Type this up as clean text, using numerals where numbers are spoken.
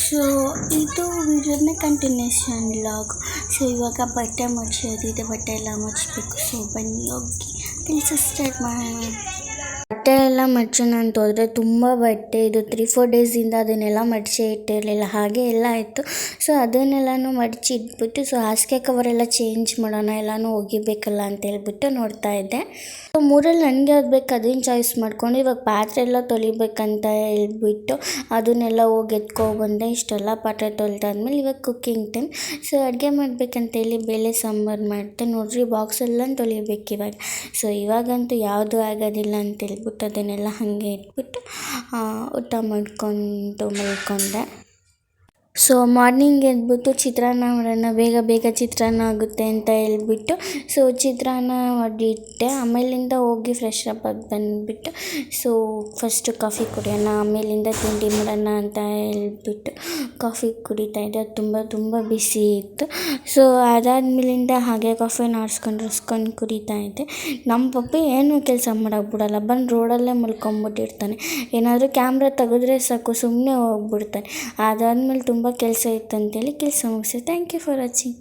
So ಇದು ವಿಡಿಯೋನ continuation vlog. So ಇವಾಗ ಬಟ್ಟೆ ಮಡ್ಚೋದಿದೆ, ಬಟ್ಟೆ ಎಲ್ಲ ಮಡ್ಚಬೇಕು. ಸೊ ಬನ್ನಿ ಹೋಗಿ ಕೆಲಸ ಸ್ಟಾರ್ಟ್ ಮಾಡೋಣ. ಬಟ್ಟೆ ಎಲ್ಲ ಮಡ್ಚೋಣ ಅಂತ ಹೋದರೆ ತುಂಬ ಬಟ್ಟೆ, ಇದು 3-4 ಡೇಸಿಂದ ಅದನ್ನೆಲ್ಲ ಮಡಚೇ ಇಟ್ಟಿರಲಿಲ್ಲ, ಹಾಗೆ ಎಲ್ಲ ಆಯಿತು. ಸೊ ಅದನ್ನೆಲ್ಲನೂ ಮಡಚಿ ಇಟ್ಬಿಟ್ಟು ಸೊ ಹಾಸಿಗೆ ಕವರೆಲ್ಲ ಚೇಂಜ್ ಮಾಡೋಣ, ಎಲ್ಲನೂ ಒಗಿಬೇಕಲ್ಲ ಅಂತ ಹೇಳ್ಬಿಟ್ಟು ನೋಡ್ತಾ ಇದ್ದೆ. ಸೊ ಮೂರಲ್ಲಿ ನನಗೆ ಯಾವ್ದು ಬೇಕು ಅದನ್ನು ಚಾಯ್ಸ್ ಮಾಡ್ಕೊಂಡು ಇವಾಗ ಪಾತ್ರೆ ಎಲ್ಲ ತೊಳಿಬೇಕಂತ ಹೇಳ್ಬಿಟ್ಟು ಅದನ್ನೆಲ್ಲ ಹೋಗಿ ಎತ್ಕೊಬಂದೆ. ಇಷ್ಟೆಲ್ಲ ಪಾತ್ರೆ ತೊಳೆದಾದ್ಮೇಲೆ ಇವಾಗ ಕುಕ್ಕಿಂಗ್ ಟೈಮ್. ಸೊ ಅಡುಗೆ ಮಾಡಬೇಕಂತೇಳಿ ಬೇಳೆ ಸಾಂಬಾರು ಮಾಡಿದೆ. ನೋಡ್ರಿ ಬಾಕ್ಸೆಲ್ಲ ತೊಳಿಬೇಕು ಇವಾಗ. ಸೊ ಇವಾಗಂತೂ ಯಾವುದೂ ಆಗೋದಿಲ್ಲ ಅಂತ ಹೇಳ್ಬಿಟ್ಟು ಅದನ್ನೆಲ್ಲ ಹಾಗೆ ಇಟ್ಬಿಟ್ಟು ಊಟ ಮಾಡಿಕೊಂಡು ಮಲ್ಕೊಂಡೆ. ಸೊ ಮಾರ್ನಿಂಗ್ ಎದ್ಬಿಟ್ಟು ಚಿತ್ರಾನ್ನ ಮಾಡೋಣ, ಬೇಗ ಬೇಗ ಚಿತ್ರಾನ್ನ ಆಗುತ್ತೆ ಅಂತ ಹೇಳ್ಬಿಟ್ಟು ಸೊ ಚಿತ್ರಾನ್ನ ಮಾಡಿಟ್ಟೆ. ಆಮೇಲಿಂದ ಹೋಗಿ ಫ್ರೆಶ್ ಅಪ್ ಆಗಿ ಬಂದುಬಿಟ್ಟು ಸೊ ಫಸ್ಟು ಕಾಫಿ ಕುಡಿಯೋಣ, ಆಮೇಲಿಂದ ತಿಂಡಿ ಮಾಡೋಣ ಅಂತ ಹೇಳ್ಬಿಟ್ಟು ಕಾಫಿ ಕುಡಿತಾಯಿದ್ದೆ. ಅದು ತುಂಬ ಬಿಸಿ ಇತ್ತು. ಸೊ ಅದಾದ್ಮೇಲಿಂದ ಹಾಗೆ ಕಾಫಿನ ಆರಿಸ್ಕೊಂಡು ಕುಡಿತಾಯಿದ್ದೆ. ನಮ್ಮ ಪಪ್ಪಿ ಏನೂ ಕೆಲಸ ಮಾಡೋಕೆ ಬಿಡಲ್ಲ, ಬಂದು ರೋಡಲ್ಲೇ ಮಲ್ಕೊಂಬಿಟ್ಟಿರ್ತಾನೆ. ಏನಾದರೂ ಕ್ಯಾಮ್ರಾ ತೆಗೆದ್ರೆ ಸಾಕು ಸುಮ್ಮನೆ ಹೋಗ್ಬಿಡ್ತಾನೆ. ಅದಾದಮೇಲೆ ತುಂಬ ಕೆಲಸ ಇತ್ತಂತೇಳಿ ಕೆಲಸ ಮುಗಿಸಿ. Thank you for watching.